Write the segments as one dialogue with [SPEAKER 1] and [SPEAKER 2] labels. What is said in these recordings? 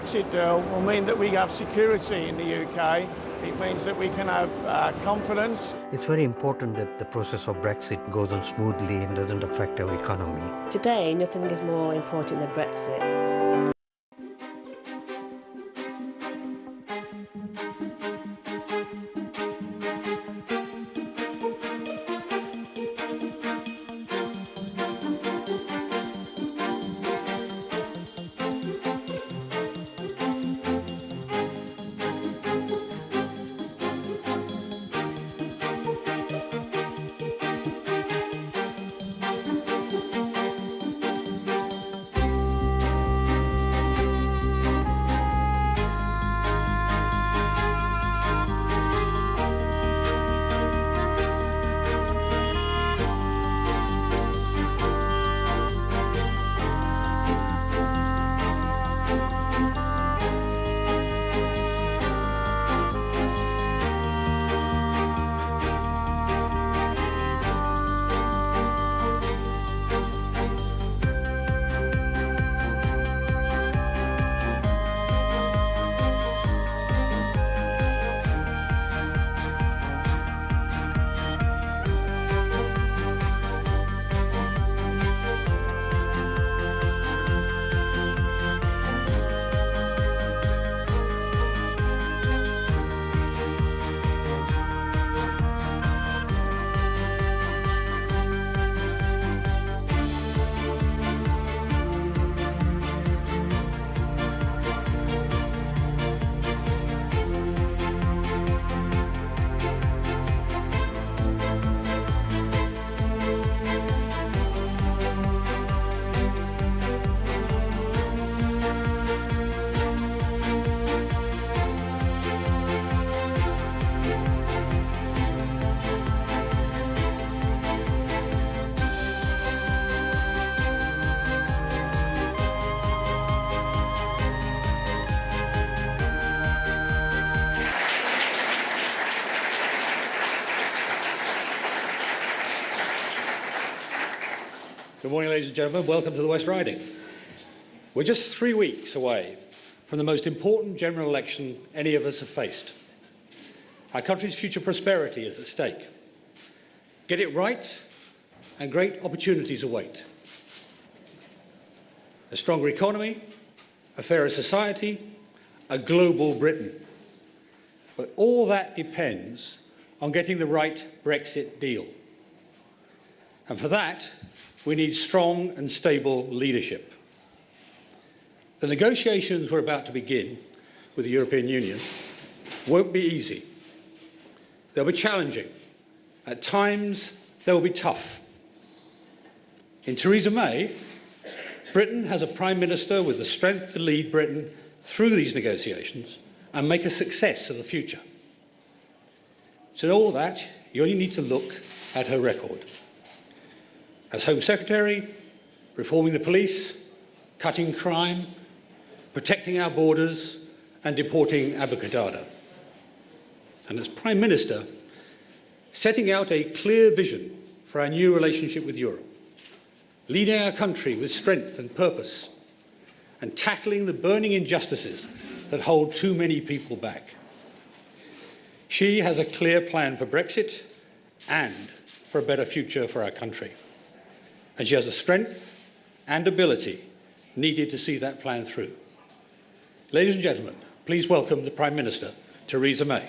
[SPEAKER 1] Brexit deal will mean that we have security in the UK. It means that we can have confidence.
[SPEAKER 2] It's very important that the process of Brexit goes on smoothly and doesn't affect our economy.
[SPEAKER 3] Today, nothing is more important than Brexit.
[SPEAKER 4] Good morning, ladies and gentlemen. Welcome to the West Riding. We're just 3 weeks away from the most important general election any of us have faced. Our country's future prosperity is at stake. Get it right, and great opportunities await. A stronger economy, a fairer society, a global Britain. But all that depends on getting the right Brexit deal. And for that, we need strong and stable leadership. The negotiations we're about to begin with the European Union won't be easy. They'll be challenging. At times, they will be tough. In Theresa May, Britain has a Prime Minister with the strength to lead Britain through these negotiations and make a success of the future. So in all that, you only need to look at her record. As Home Secretary, reforming the police, cutting crime, protecting our borders and deporting Abu Qatada. And as Prime Minister, setting out a clear vision for our new relationship with Europe, leading our country with strength and purpose, and tackling the burning injustices that hold too many people back. She has a clear plan for Brexit and for a better future for our country. And she has the strength and ability needed to see that plan through. Ladies and gentlemen, please welcome the Prime Minister, Theresa May.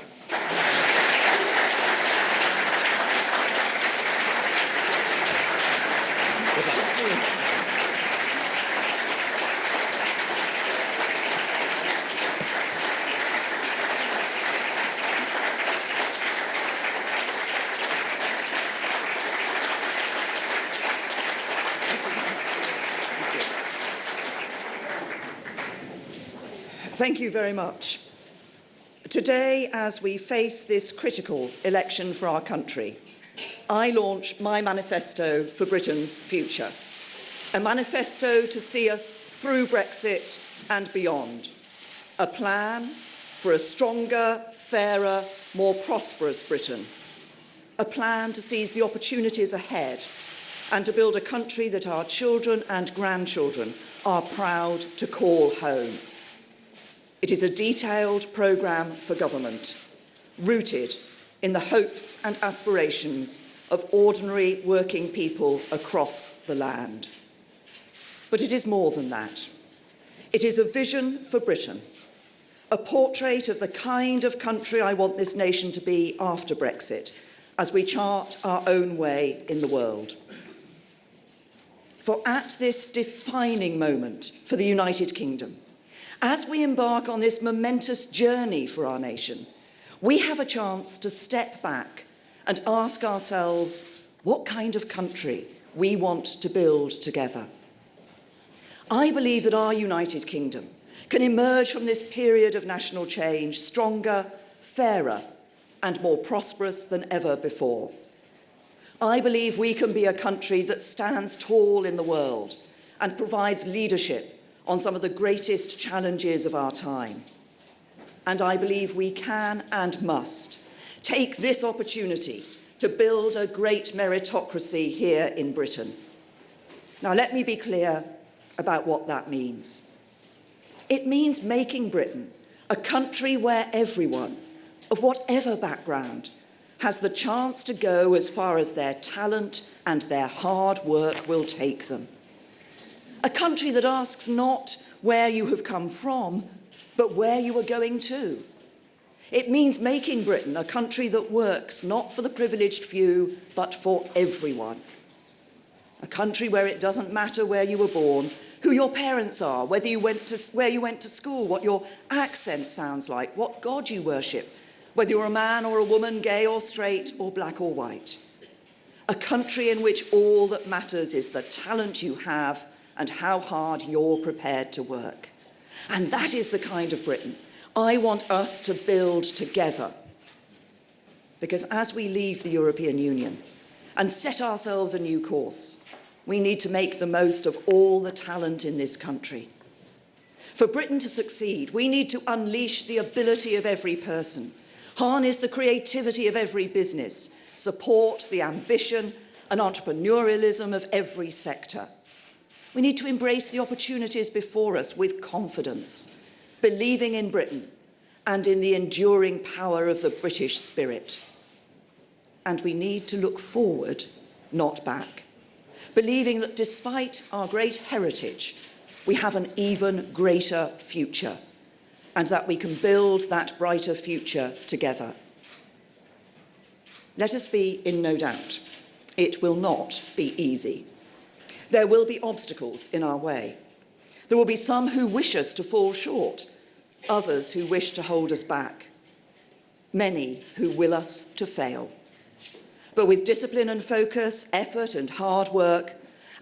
[SPEAKER 5] Thank you very much. Today, as we face this critical election for our country, I launch my manifesto for Britain's future. A manifesto to see us through Brexit and beyond. A plan for a stronger, fairer, more prosperous Britain. A plan to seize the opportunities ahead and to build a country that our children and grandchildren are proud to call home. It is a detailed programme for government, rooted in the hopes and aspirations of ordinary working people across the land. But it is more than that. It is a vision for Britain, a portrait of the kind of country I want this nation to be after Brexit, as we chart our own way in the world. For at this defining moment for the United Kingdom, as we embark on this momentous journey for our nation, we have a chance to step back and ask ourselves what kind of country we want to build together. I believe that our United Kingdom can emerge from this period of national change stronger, fairer, and more prosperous than ever before. I believe we can be a country that stands tall in the world and provides leadership on some of the greatest challenges of our time. And I believe we can and must take this opportunity to build a great meritocracy here in Britain. Now, let me be clear about what that means. It means making Britain a country where everyone, of whatever background, has the chance to go as far as their talent and their hard work will take them. A country that asks not where you have come from, but where you are going to. It means making Britain a country that works not for the privileged few, but for everyone. A country where it doesn't matter where you were born, who your parents are, where you went to school, what your accent sounds like, what God you worship, whether you're a man or a woman, gay or straight, or black or white. A country in which all that matters is the talent you have and how hard you're prepared to work. And that is the kind of Britain I want us to build together. Because as we leave the European Union and set ourselves a new course, we need to make the most of all the talent in this country. For Britain to succeed, we need to unleash the ability of every person, harness the creativity of every business, support the ambition and entrepreneurialism of every sector. We need to embrace the opportunities before us with confidence, believing in Britain and in the enduring power of the British spirit. And we need to look forward, not back, believing that despite our great heritage, we have an even greater future, and that we can build that brighter future together. Let us be in no doubt, it will not be easy. There will be obstacles in our way. There will be some who wish us to fall short, others who wish to hold us back, many who will us to fail. But with discipline and focus, effort and hard work,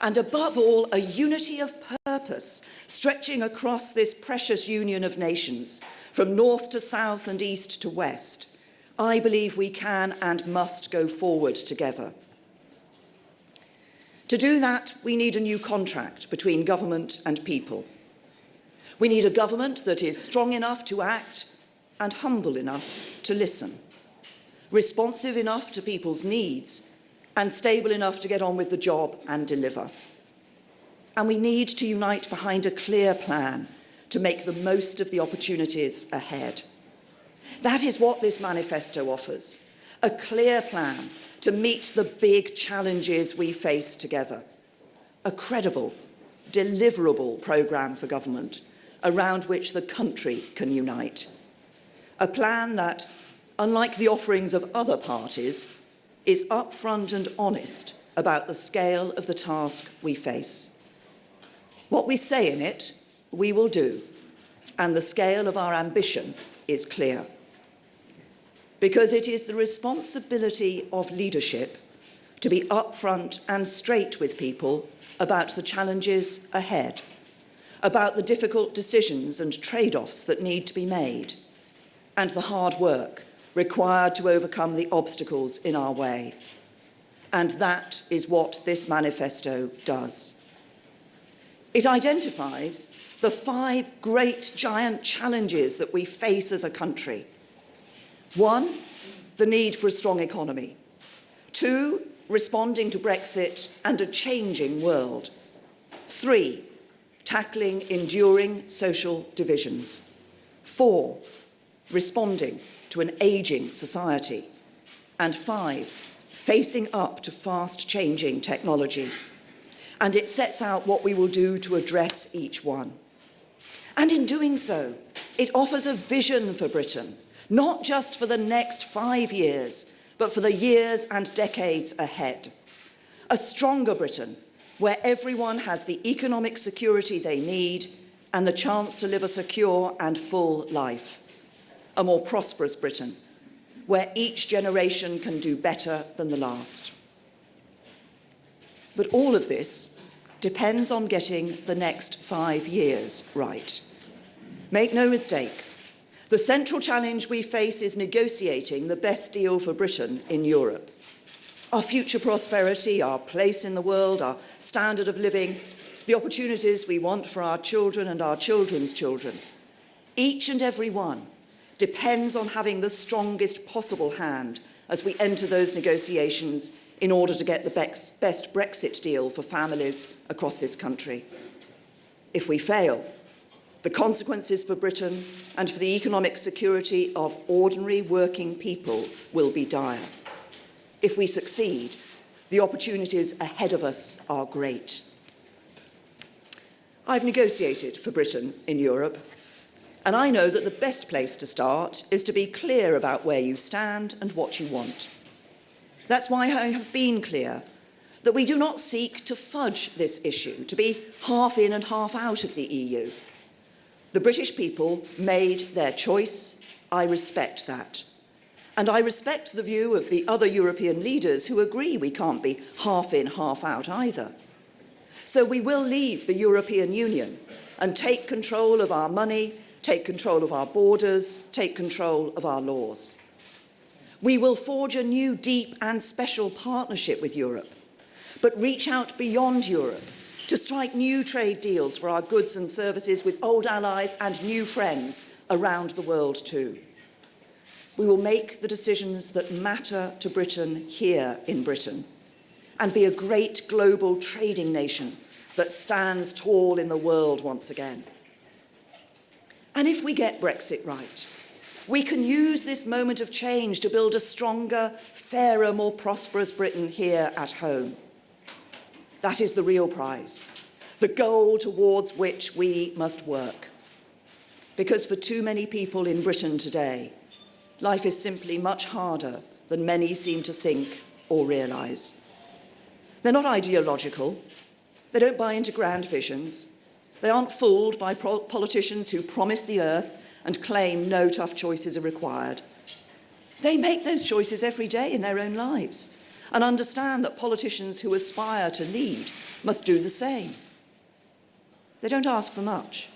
[SPEAKER 5] and above all, a unity of purpose stretching across this precious union of nations, from north to south and east to west, I believe we can and must go forward together. To do that, we need a new contract between government and people. We need a government that is strong enough to act and humble enough to listen, responsive enough to people's needs, and stable enough to get on with the job and deliver. And we need to unite behind a clear plan to make the most of the opportunities ahead. That is what this manifesto offers, a clear plan to meet the big challenges we face together, a credible, deliverable programme for government around which the country can unite, a plan that, unlike the offerings of other parties, is upfront and honest about the scale of the task we face. What we say in it, we will do, and the scale of our ambition is clear. Because it is the responsibility of leadership to be upfront and straight with people about the challenges ahead, about the difficult decisions and trade-offs that need to be made, and the hard work required to overcome the obstacles in our way. And that is what this manifesto does. It identifies the 5 great giant challenges that we face as a country. 1, the need for a strong economy. 2, responding to Brexit and a changing world. 3, tackling enduring social divisions. 4, responding to an ageing society. And 5, facing up to fast-changing technology. And it sets out what we will do to address each one. And in doing so, it offers a vision for Britain, not just for the next 5 years, but for the years and decades ahead. A stronger Britain, where everyone has the economic security they need and the chance to live a secure and full life. A more prosperous Britain, where each generation can do better than the last. But all of this depends on getting the next 5 years right. Make no mistake, the central challenge we face is negotiating the best deal for Britain in Europe. Our future prosperity, our place in the world, our standard of living, the opportunities we want for our children and our children's children, each and every one depends on having the strongest possible hand as we enter those negotiations in order to get the best Brexit deal for families across this country. If we fail, the consequences for Britain and for the economic security of ordinary working people will be dire. If we succeed, the opportunities ahead of us are great. I've negotiated for Britain in Europe, and I know that the best place to start is to be clear about where you stand and what you want. That's why I have been clear that we do not seek to fudge this issue, to be half in and half out of the EU. The British people made their choice. I respect that. And I respect the view of the other European leaders who agree we can't be half in, half out either. So we will leave the European Union and take control of our money, take control of our borders, take control of our laws. We will forge a new, deep and special partnership with Europe, but reach out beyond Europe to strike new trade deals for our goods and services with old allies and new friends around the world too. We will make the decisions that matter to Britain here in Britain and be a great global trading nation that stands tall in the world once again. And if we get Brexit right, we can use this moment of change to build a stronger, fairer, more prosperous Britain here at home. That is the real prize, the goal towards which we must work. Because for too many people in Britain today, life is simply much harder than many seem to think or realise. They're not ideological. They don't buy into grand visions. They aren't fooled by politicians who promise the earth and claim no tough choices are required. They make those choices every day in their own lives and understand that politicians who aspire to lead must do the same. They don't ask for much.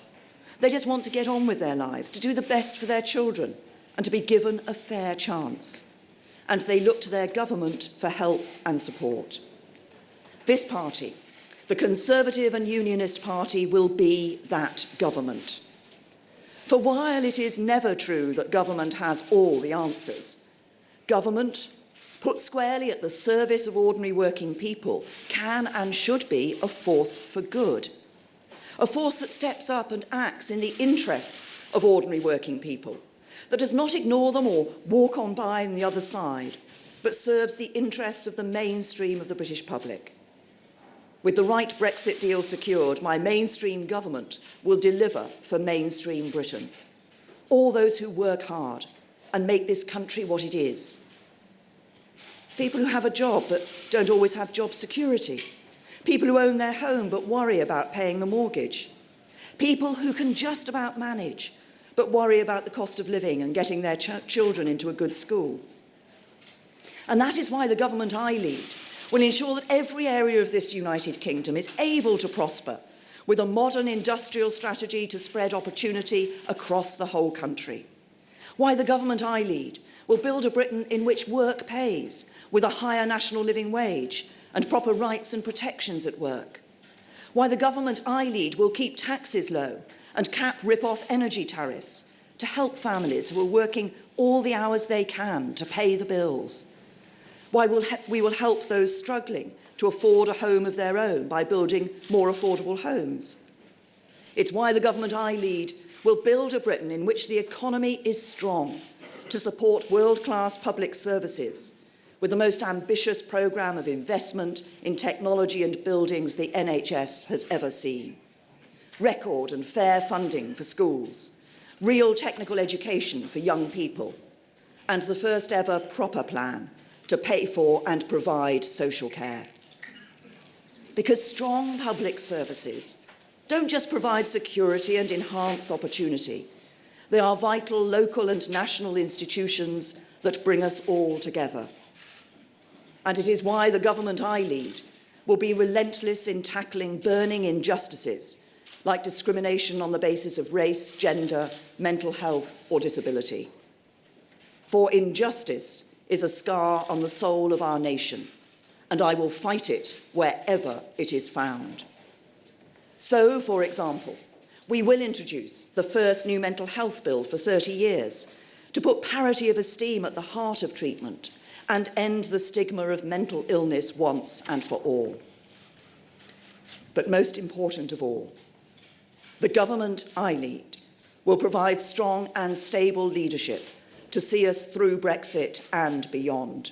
[SPEAKER 5] They just want to get on with their lives, to do the best for their children, and to be given a fair chance. And they look to their government for help and support. This party, the Conservative and Unionist Party, will be that government. For while it is never true that government has all the answers, government, put squarely at the service of ordinary working people, can and should be a force for good. A force that steps up and acts in the interests of ordinary working people, that does not ignore them or walk on by on the other side, but serves the interests of the mainstream of the British public. With the right Brexit deal secured, my mainstream government will deliver for mainstream Britain. All those who work hard and make this country what it is. People who have a job but don't always have job security. People who own their home but worry about paying the mortgage. People who can just about manage but worry about the cost of living and getting their children into a good school. And that is why the government I lead will ensure that every area of this United Kingdom is able to prosper with a modern industrial strategy to spread opportunity across the whole country. Why the government I lead will build a Britain in which work pays, with a higher national living wage and proper rights and protections at work. Why the government I lead will keep taxes low and cap rip-off energy tariffs to help families who are working all the hours they can to pay the bills. Why we will help those struggling to afford a home of their own by building more affordable homes. It's why the government I lead will build a Britain in which the economy is strong to support world-class public services, with the most ambitious programme of investment in technology and buildings the NHS has ever seen. Record and fair funding for schools, real technical education for young people, and the first ever proper plan to pay for and provide social care. Because strong public services don't just provide security and enhance opportunity. They are vital local and national institutions that bring us all together. And it is why the government I lead will be relentless in tackling burning injustices like discrimination on the basis of race, gender, mental health or disability. For injustice is a scar on the soul of our nation, and I will fight it wherever it is found. So, for example, we will introduce the first new mental health bill for 30 years to put parity of esteem at the heart of treatment and end the stigma of mental illness once and for all. But most important of all, the government I lead will provide strong and stable leadership to see us through Brexit and beyond,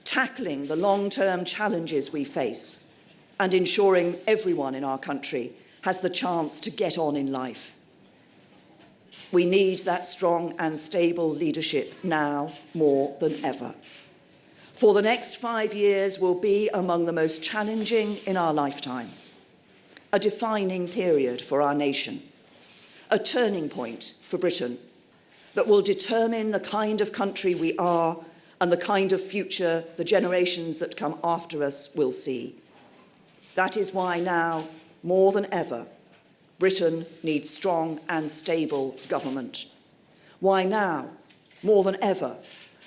[SPEAKER 5] tackling the long-term challenges we face and ensuring everyone in our country has the chance to get on in life. We need that strong and stable leadership now more than ever. For the next 5 years will be among the most challenging in our lifetime, a defining period for our nation, a turning point for Britain that will determine the kind of country we are and the kind of future the generations that come after us will see. That is why now, more than ever, Britain needs strong and stable government. Why now, more than ever,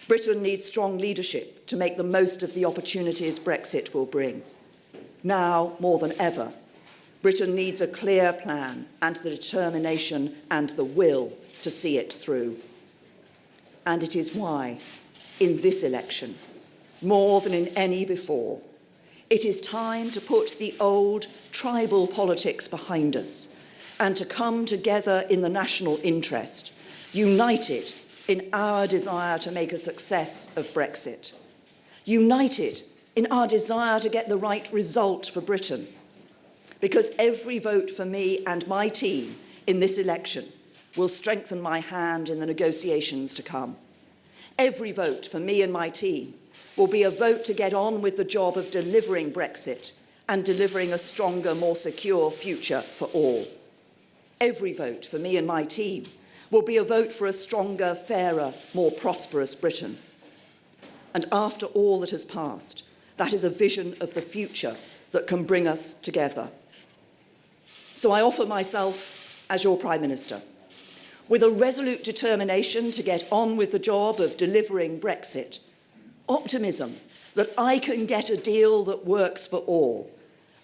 [SPEAKER 5] Britain needs strong leadership to make the most of the opportunities Brexit will bring. Now, more than ever, Britain needs a clear plan and the determination and the will to see it through. And it is why, in this election, more than in any before, it is time to put the old tribal politics behind us and to come together in the national interest, united in our desire to make a success of Brexit, united in our desire to get the right result for Britain. Because every vote for me and my team in this election will strengthen my hand in the negotiations to come. Every vote for me and my team will be a vote to get on with the job of delivering Brexit and delivering a stronger, more secure future for all. Every vote for me and my team will be a vote for a stronger, fairer, more prosperous Britain. And after all that has passed, that is a vision of the future that can bring us together. So I offer myself as your Prime Minister, with a resolute determination to get on with the job of delivering Brexit, optimism that I can get a deal that works for all,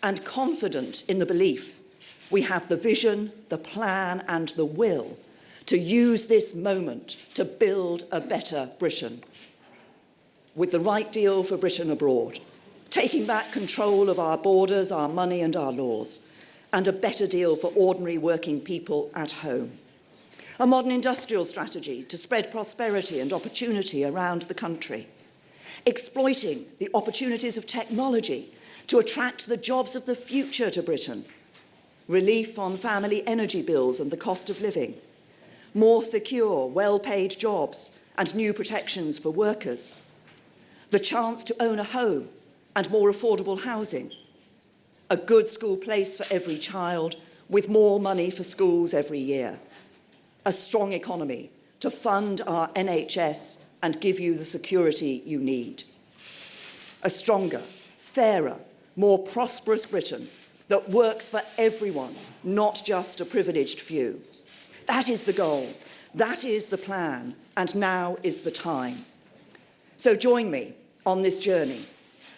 [SPEAKER 5] and confident in the belief we have the vision, the plan and the will to use this moment to build a better Britain. With the right deal for Britain abroad, taking back control of our borders, our money and our laws, and a better deal for ordinary working people at home. A modern industrial strategy to spread prosperity and opportunity around the country. Exploiting the opportunities of technology to attract the jobs of the future to Britain. Relief on family energy bills and the cost of living. More secure, well-paid jobs and new protections for workers. The chance to own a home and more affordable housing. A good school place for every child with more money for schools every year. A strong economy to fund our NHS and give you the security you need. A stronger, fairer, more prosperous Britain that works for everyone, not just a privileged few. That is the goal, that is the plan, and now is the time. So join me on this journey.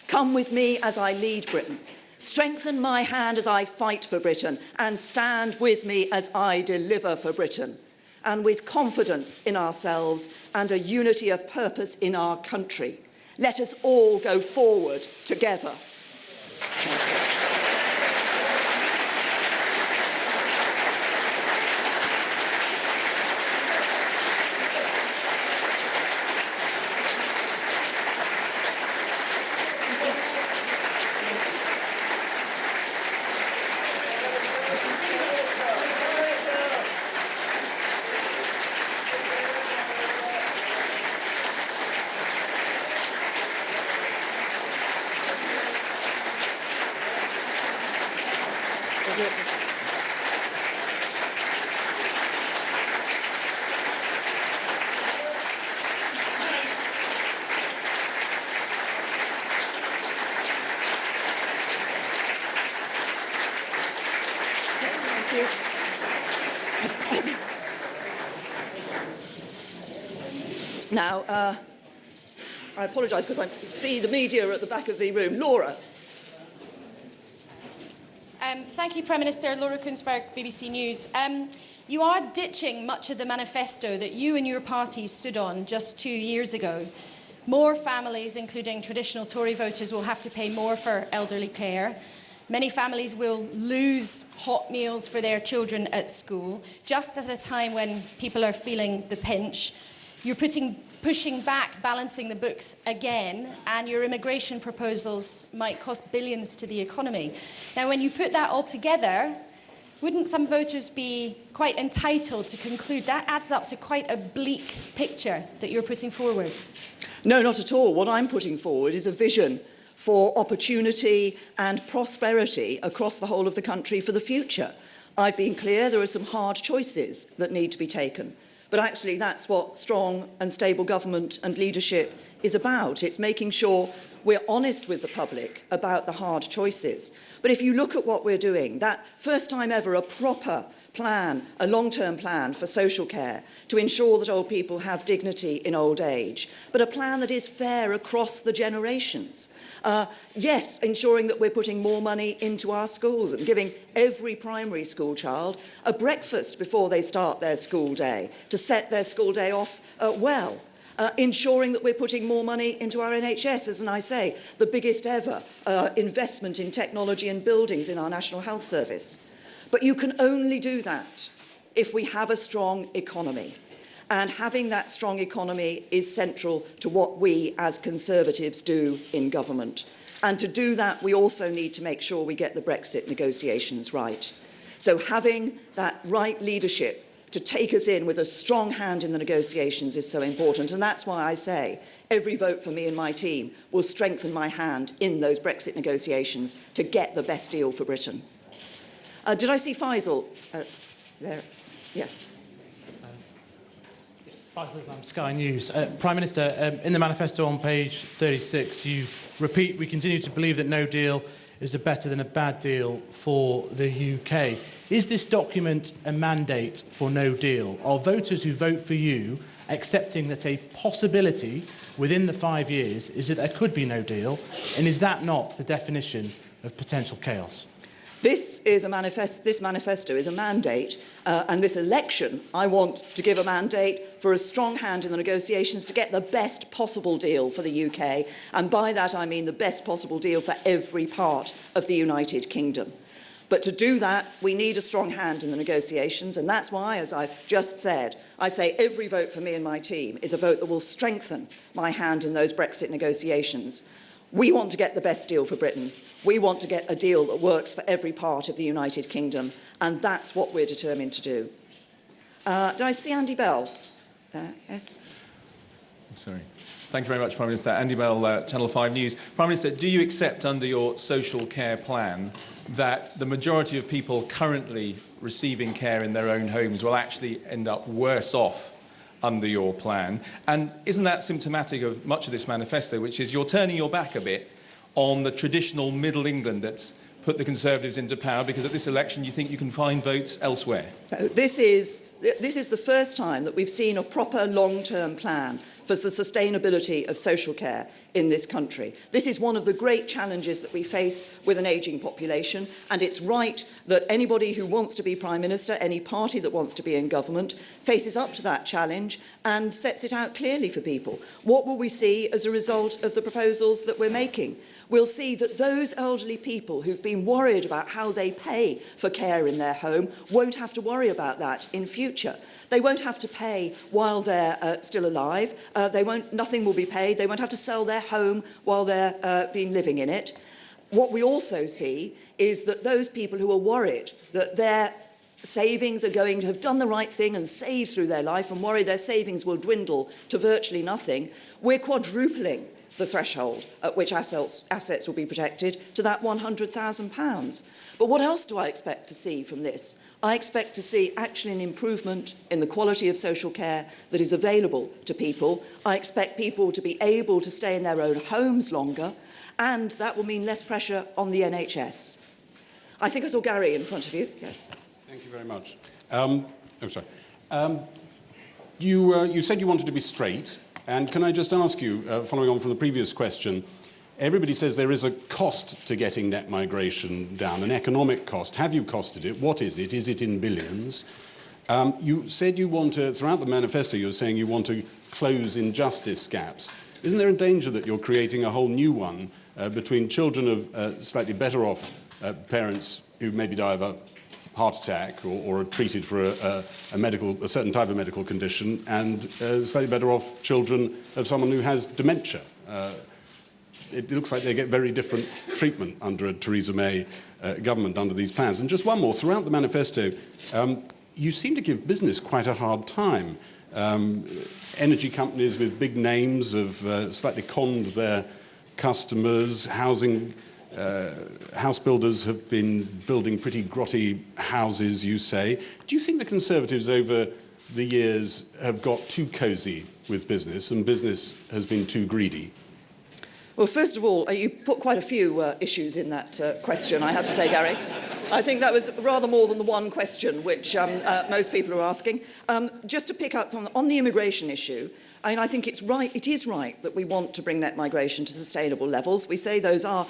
[SPEAKER 5] Come with me as I lead Britain. Strengthen my hand as I fight for Britain, and stand with me as I deliver for Britain. And with confidence in ourselves and a unity of purpose in our country, let us all go forward together. Now, I apologise because I see the media at the back of the room. Laura.
[SPEAKER 6] Thank you, Prime Minister. Laura Kunsberg, BBC News. You are ditching much of the manifesto that you and your party stood on just 2 years ago. More families, including traditional Tory voters, will have to pay more for elderly care. Many families will lose hot meals for their children at school, just at a time when people are feeling the pinch. You're pushing back balancing the books again, and your immigration proposals might cost billions to the economy. Now, when you put that all together, wouldn't some voters be quite entitled to conclude that adds up to quite a bleak picture that you're putting forward?
[SPEAKER 5] No, not at all. What I'm putting forward is a vision for opportunity and prosperity across the whole of the country for the future. I've been clear there are some hard choices that need to be taken. But actually, that's what strong and stable government and leadership is about. It's making sure we're honest with the public about the hard choices. But if you look at what we're doing, that first time ever, a proper plan, a long-term plan for social care to ensure that old people have dignity in old age, but a plan that is fair across the generations. Yes, ensuring that we're putting more money into our schools and giving every primary school child a breakfast before they start their school day to set their school day off well. Ensuring that we're putting more money into our NHS, as I say, the biggest ever investment in technology and buildings in our National Health Service. But you can only do that if we have a strong economy. And having that strong economy is central to what we as Conservatives do in government. And to do that, we also need to make sure we get the Brexit negotiations right. So having that right leadership to take us in with a strong hand in the negotiations is so important. And that's why I say every vote for me and my team will strengthen my hand in those Brexit negotiations to get the best deal for Britain. Did I see Faisal there? Yes.
[SPEAKER 7] Faisal Islam, Sky News. Prime Minister, in the manifesto on page 36, you repeat, we continue to believe that no deal is a better than a bad deal for the UK. Is this document a mandate for no deal? Are voters who vote for you accepting that a possibility within the 5 years is that there could be no deal? And is that not the definition of potential chaos?
[SPEAKER 5] This manifesto is a mandate, and this election, I want to give a mandate for a strong hand in the negotiations to get the best possible deal for the UK, and by that I mean the best possible deal for every part of the United Kingdom. But to do that, we need a strong hand in the negotiations, and that's why, as I've just said, I say every vote for me and my team is a vote that will strengthen my hand in those Brexit negotiations. We want to get the best deal for Britain. We want to get a deal that works for every part of the United Kingdom, and that's what we're determined to do. Did I see Andy Bell? Yes.
[SPEAKER 8] I'm sorry. Thank you very much, Prime Minister. Andy Bell, Channel 5 News. Prime Minister, do you accept under your social care plan that the majority of people currently receiving care in their own homes will actually end up worse off under your plan? And isn't that symptomatic of much of this manifesto, which is you're turning your back a bit on the traditional Middle England that's put the Conservatives into power, because at this election you think you can find votes elsewhere?
[SPEAKER 5] This is the first time that we've seen a proper long-term plan for the sustainability of social care in this country. This is one of the great challenges that we face with an ageing population, and it's right that anybody who wants to be Prime Minister, any party that wants to be in government, faces up to that challenge and sets it out clearly for people. What will we see as a result of the proposals that we're making? We'll see that those elderly people who've been worried about how they pay for care in their home won't have to worry about that in future. They won't have to pay while they're still alive. Nothing will be paid. They won't have to sell their home while they're living in it. What we also see is that those people who are worried that their savings are going to have done the right thing and saved through their life and worry their savings will dwindle to virtually nothing, we're quadrupling the threshold at which assets will be protected to that £100,000. But what else do I expect to see from this? I expect to see actually an improvement in the quality of social care that is available to people. I expect people to be able to stay in their own homes longer, and that will mean less pressure on the NHS. I think I saw Gary in front of you. Yes.
[SPEAKER 9] Thank you very much. You said you wanted to be straight, and can I just ask you, following on from the previous question, everybody says there is a cost to getting net migration down, an economic cost. Have you costed it? What is it? Is it in billions? You said you want to, throughout the manifesto, you're saying you want to close injustice gaps. Isn't there a danger that you're creating a whole new one between children of slightly better off parents who maybe die of a heart attack or are treated for a certain type of medical condition, and slightly better off children of someone who has dementia? It looks like they get very different treatment under a Theresa May government under these plans. And just one more, throughout the manifesto, you seem to give business quite a hard time. Energy companies with big names have slightly conned their customers. House builders have been building pretty grotty houses, you say. Do you think the Conservatives over the years have got too cosy with business and business has been too greedy?
[SPEAKER 5] Well, first of all, you put quite a few issues in that question, I have to say, Gary. I think that was rather more than the one question which most people are asking. Just to pick up on the immigration issue, I think it is right that we want to bring net migration to sustainable levels. We say those are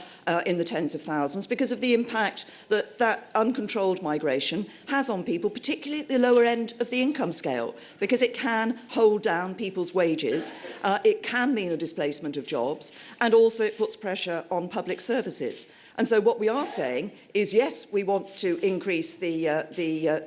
[SPEAKER 5] in the tens of thousands because of the impact that uncontrolled migration has on people, particularly at the lower end of the income scale, because it can hold down people's wages, it can mean a displacement of jobs, and also it puts pressure on public services. And so what we are saying is, yes, we want to increase the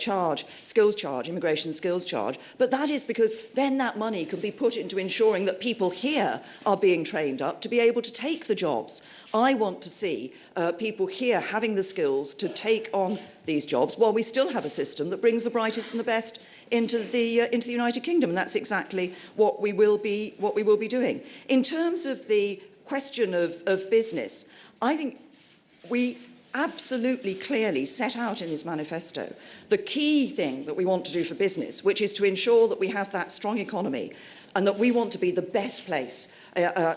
[SPEAKER 5] skills charge, immigration skills charge, but that is because then that money can be put into ensuring that people here are being trained up to be able to take the jobs. I want to see people here having the skills to take on these jobs while we still have a system that brings the brightest and the best into the United Kingdom, and that's exactly what we will be doing. In terms of the question of business, I think we absolutely clearly set out in this manifesto the key thing that we want to do for business, which is to ensure that we have that strong economy and that we want to be the best place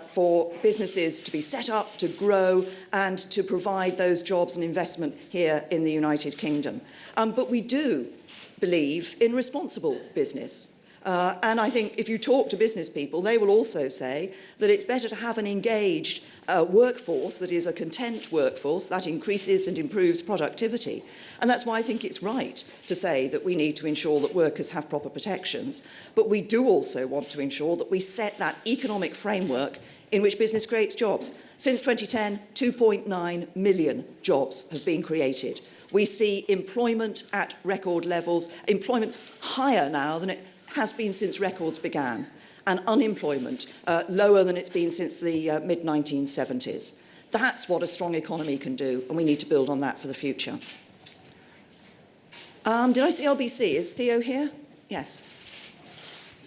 [SPEAKER 5] for businesses to be set up, to grow and to provide those jobs and investment here in the United Kingdom. But we do believe in responsible business. And I think if you talk to business people, they will also say that it's better to have an engaged workforce that is a content workforce that increases and improves productivity. And that's why I think it's right to say that we need to ensure that workers have proper protections. But we do also want to ensure that we set that economic framework in which business creates jobs. Since 2010, 2.9 million jobs have been created. We see employment at record levels, employment higher now than it has been since records began, and unemployment lower than it's been since the mid-1970s. That's what a strong economy can do, and we need to build on that for the future. Did I see LBC? Is Theo here? Yes.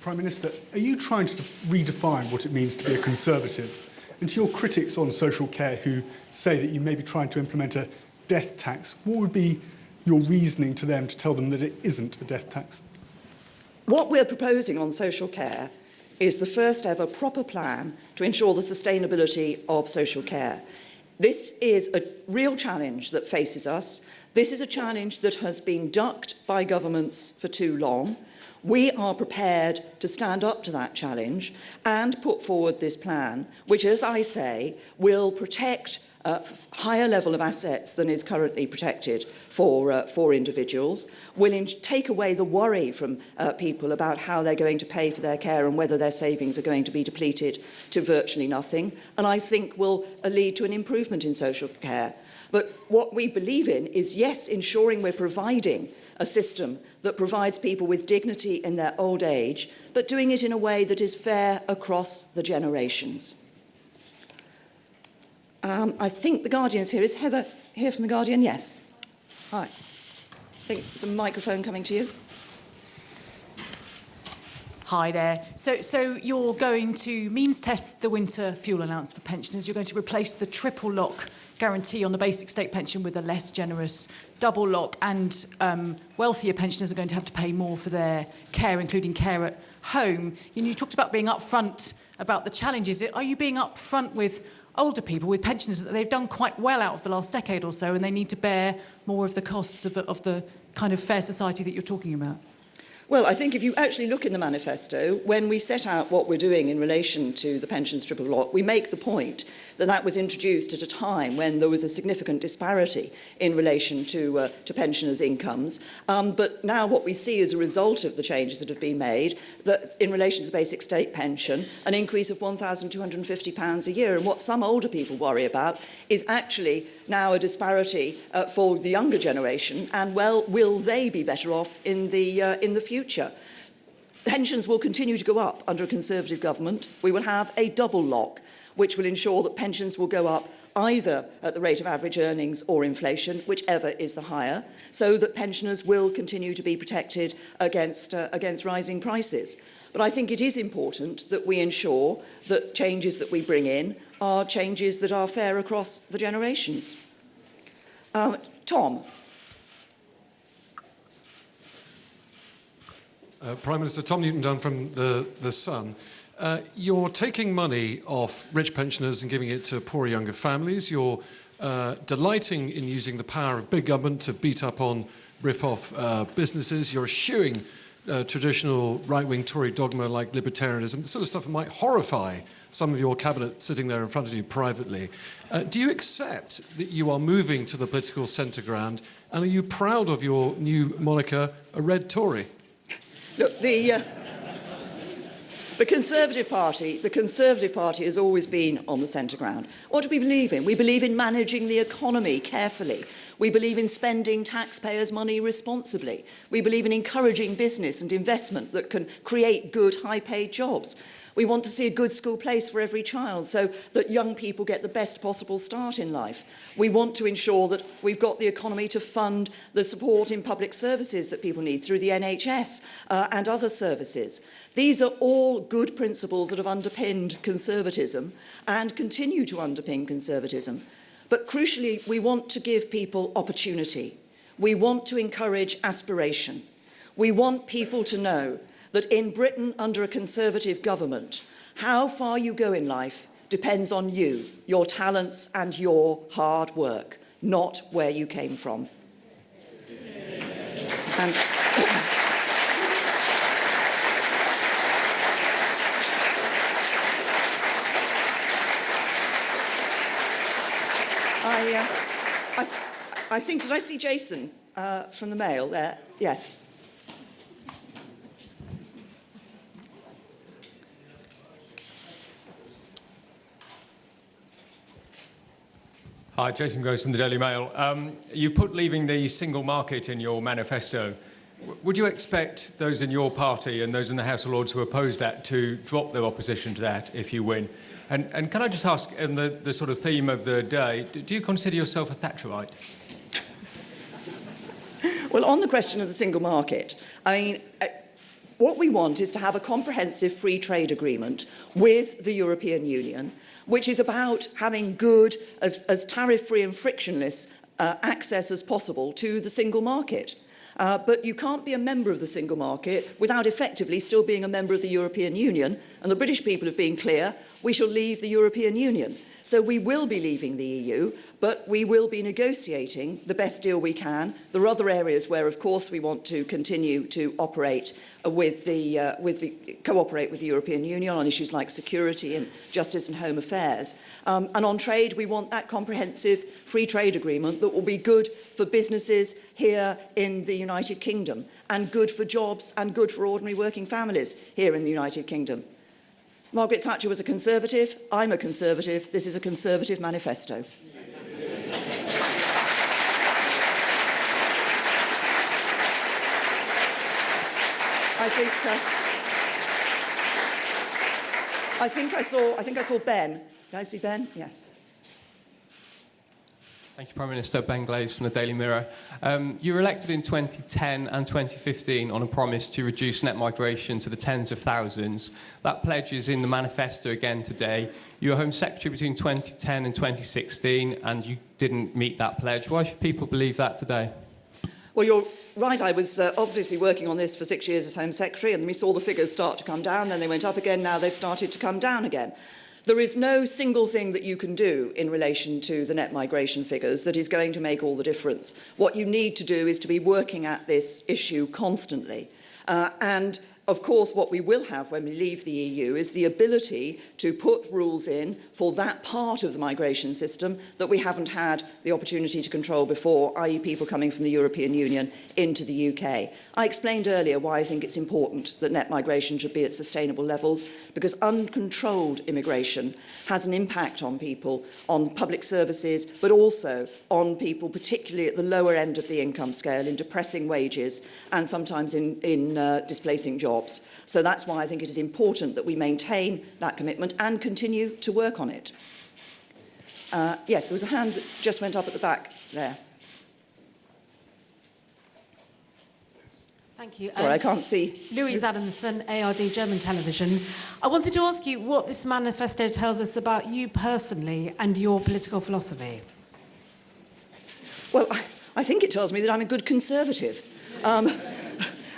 [SPEAKER 10] Prime Minister, are you trying to redefine what it means to be a Conservative? And to your critics on social care who say that you may be trying to implement a death tax, what would be your reasoning to them to tell them that it isn't a death tax?
[SPEAKER 5] What we're proposing on social care is the first ever proper plan to ensure the sustainability of social care. This is a real challenge that faces us. This is a challenge that has been ducked by governments for too long. We are prepared to stand up to that challenge and put forward this plan, which, as I say, will protect a higher level of assets than is currently protected for individuals, will take away the worry from people about how they're going to pay for their care and whether their savings are going to be depleted to virtually nothing, and I think will lead to an improvement in social care. But what we believe in is, yes, ensuring we're providing a system that provides people with dignity in their old age, but doing it in a way that is fair across the generations. I think The Guardian is here. Is Heather here from The Guardian? Yes. Hi. think there's a microphone coming to you.
[SPEAKER 11] Hi there. So you're going to means test the winter fuel allowance for pensioners. You're going to replace the triple lock guarantee on the basic state pension with a less generous double lock, and wealthier pensioners are going to have to pay more for their care, including care at home. You talked about being upfront about the challenges. Are you being upfront with older people, with pensioners, that they've done quite well out of the last decade or so, and they need to bear more of the costs of the kind of fair society that you're talking about?
[SPEAKER 5] Well, I think if you actually look in the manifesto, when we set out what we're doing in relation to the pensions triple lock, we make the point that that was introduced at a time when there was a significant disparity in relation to pensioners' incomes. But now what we see as a result of the changes that have been made, that in relation to the basic state pension, an increase of £1,250 a year. And what some older people worry about is actually now a disparity for the younger generation, and, well, will they be better off in the future? Pensions will continue to go up under a Conservative government. We will have a double lock, which will ensure that pensions will go up either at the rate of average earnings or inflation, whichever is the higher, so that pensioners will continue to be protected against rising prices. But I think it is important that we ensure that changes that we bring in are changes that are fair across the generations. Tom.
[SPEAKER 12] Prime Minister Tom Newton-Dunn from The Sun. You're taking money off rich pensioners and giving it to poorer younger families. You're delighting in using the power of big government to beat up on rip-off businesses. You're eschewing traditional right-wing Tory dogma like libertarianism, the sort of stuff that might horrify some of your cabinet sitting there in front of you privately. Do you accept that you are moving to the political centre ground, and are you proud of your new moniker, a red Tory?
[SPEAKER 5] Look, the Conservative Party has always been on the centre ground. What do we believe in? We believe in managing the economy carefully. We believe in spending taxpayers' money responsibly. We believe in encouraging business and investment that can create good, high-paid jobs. We want to see a good school place for every child so that young people get the best possible start in life. We want to ensure that we've got the economy to fund the support in public services that people need through the NHS and other services. These are all good principles that have underpinned conservatism and continue to underpin conservatism. But crucially, we want to give people opportunity. We want to encourage aspiration. We want people to know that in Britain, under a Conservative government, how far you go in life depends on you, your talents and your hard work, not where you came from. And I think, did I see Jason from the Mail there? Yes.
[SPEAKER 13] Hi, Jason Gross from the Daily Mail. You put leaving the single market in your manifesto. Would you expect those in your party and those in the House of Lords who oppose that to drop their opposition to that if you win? And can I just ask, in the sort of theme of the day, do you consider yourself a Thatcherite?
[SPEAKER 5] Well, on the question of the single market, I mean, what we want is to have a comprehensive free trade agreement with the European Union, which is about having good, as tariff-free and frictionless access as possible to the single market. But you can't be a member of the single market without effectively still being a member of the European Union. And the British people have been clear, we shall leave the European Union. So we will be leaving the EU, but we will be negotiating the best deal we can. There are other areas where, of course, we want to continue to operate cooperate with the European Union on issues like security and justice and home affairs. And on trade, we want that comprehensive free trade agreement that will be good for businesses here in the United Kingdom and good for jobs and good for ordinary working families here in the United Kingdom. Margaret Thatcher was a Conservative. I'm a Conservative. This is a Conservative manifesto. I think I saw Ben. Did I see Ben? Yes.
[SPEAKER 14] Thank you, Prime Minister. Ben Glaze from the Daily Mirror. You were elected in 2010 and 2015 on a promise to reduce net migration to the tens of thousands. That pledge is in the manifesto again today. You were Home Secretary between 2010 and 2016, and you didn't meet that pledge. Why should people believe that today?
[SPEAKER 5] Well, you're right. I was obviously working on this for 6 years as Home Secretary, and we saw the figures start to come down, then they went up again, now they've started to come down again. There is no single thing that you can do in relation to the net migration figures that is going to make all the difference. What you need to do is to be working at this issue constantly. And of course, what we will have when we leave the EU is the ability to put rules in for that part of the migration system that we haven't had the opportunity to control before, i.e. people coming from the European Union into the UK. I explained earlier why I think it's important that net migration should be at sustainable levels, because uncontrolled immigration has an impact on people, on public services, but also on people, particularly at the lower end of the income scale, in depressing wages and sometimes in displacing jobs. So that's why I think it is important that we maintain that commitment and continue to work on it. Yes, there was a hand that just went up at the back there.
[SPEAKER 15] Thank you.
[SPEAKER 5] Sorry, I can't see.
[SPEAKER 15] Louise Adamson, ARD German Television. I wanted to ask you what this manifesto tells us about you personally and your political philosophy.
[SPEAKER 5] Well, I think it tells me that I'm a good Conservative.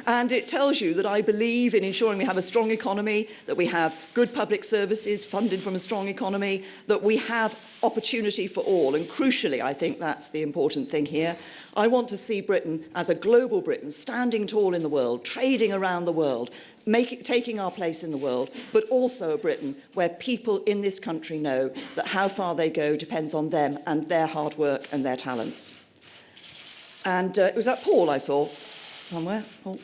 [SPEAKER 5] And it tells you that I believe in ensuring we have a strong economy, that we have good public services funded from a strong economy, that we have opportunity for all. And crucially, I think that's the important thing here. I want to see Britain as a global Britain, standing tall in the world, trading around the world, taking our place in the world, but also a Britain where people in this country know that how far they go depends on them and their hard work and their talents. And was that Paul I saw somewhere? Paul?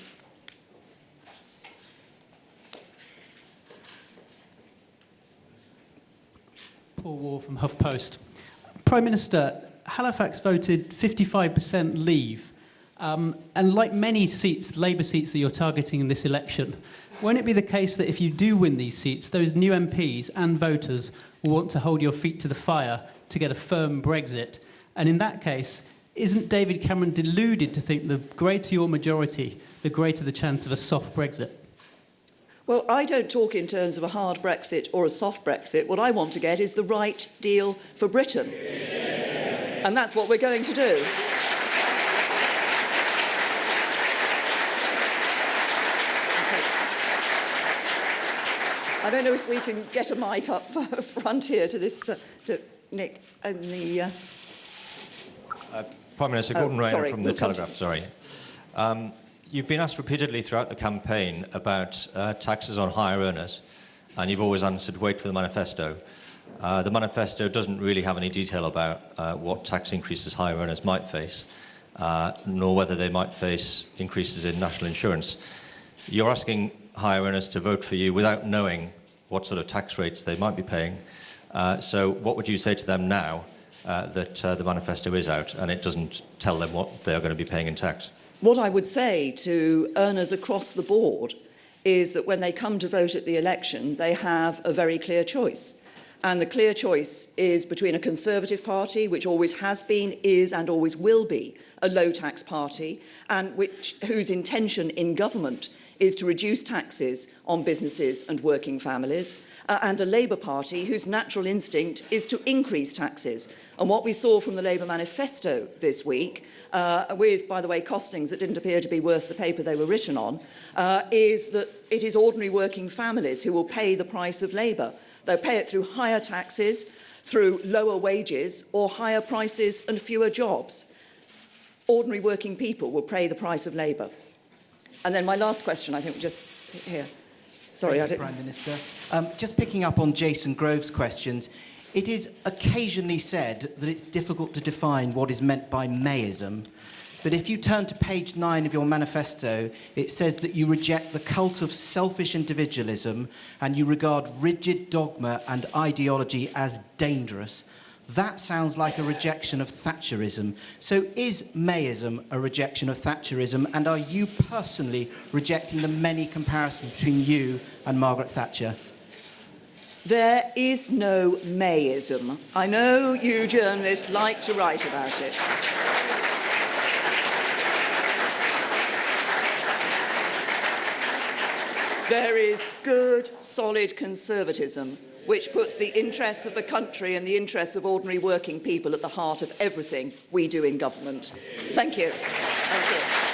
[SPEAKER 16] Paul Wall from HuffPost. Prime Minister, Halifax voted 55% leave. And like many seats, Labour seats that you're targeting in this election, won't it be the case that if you do win these seats, those new MPs and voters will want to hold your feet to the fire to get a firm Brexit? And in that case, isn't David Cameron deluded to think the greater your majority, the greater the chance of a soft Brexit?
[SPEAKER 5] Well, I don't talk in terms of a hard Brexit or a soft Brexit. What I want to get is the right deal for Britain. And that's what we're going to do. I don't know if we can get a mic up front here to this, to Nick and the...
[SPEAKER 17] Prime Minister, Gordon Rayner from The
[SPEAKER 5] We'll
[SPEAKER 17] Telegraph, you've been asked repeatedly throughout the campaign about taxes on higher earners, and you've always answered, wait for the manifesto. The manifesto doesn't really have any detail about what tax increases higher earners might face, nor whether they might face increases in national insurance. You're asking higher earners to vote for you without knowing what sort of tax rates they might be paying. So what would you say to them now that the manifesto is out and it doesn't tell them what they are going to be paying in tax?
[SPEAKER 5] What I would say to earners across the board is that when they come to vote at the election, they have a very clear choice. And the clear choice is between a Conservative party, which always has been, is and always will be a low-tax party, and whose intention in government is to reduce taxes on businesses and working families, and a Labour Party whose natural instinct is to increase taxes. And what we saw from the Labour manifesto this week, with, by the way, costings that didn't appear to be worth the paper they were written on, is that it is ordinary working families who will pay the price of Labour. They'll pay it through higher taxes, through lower wages, or higher prices and fewer jobs. Ordinary working people will pay the price of Labour. And then my last question, I think, just here. Sorry, I don't...
[SPEAKER 18] Prime Minister. Just picking up on Jason Grove's questions, it is occasionally said that it's difficult to define what is meant by Mayism. But if you turn to page 9 of your manifesto, it says that you reject the cult of selfish individualism and you regard rigid dogma and ideology as dangerous. That sounds like a rejection of Thatcherism. So is Mayism a rejection of Thatcherism, and are you personally rejecting the many comparisons between you and Margaret Thatcher?
[SPEAKER 5] There is no Mayism. I know you journalists like to write about it. There is good, solid conservatism, which puts the interests of the country and the interests of ordinary working people at the heart of everything we do in government. Thank you. Thank you.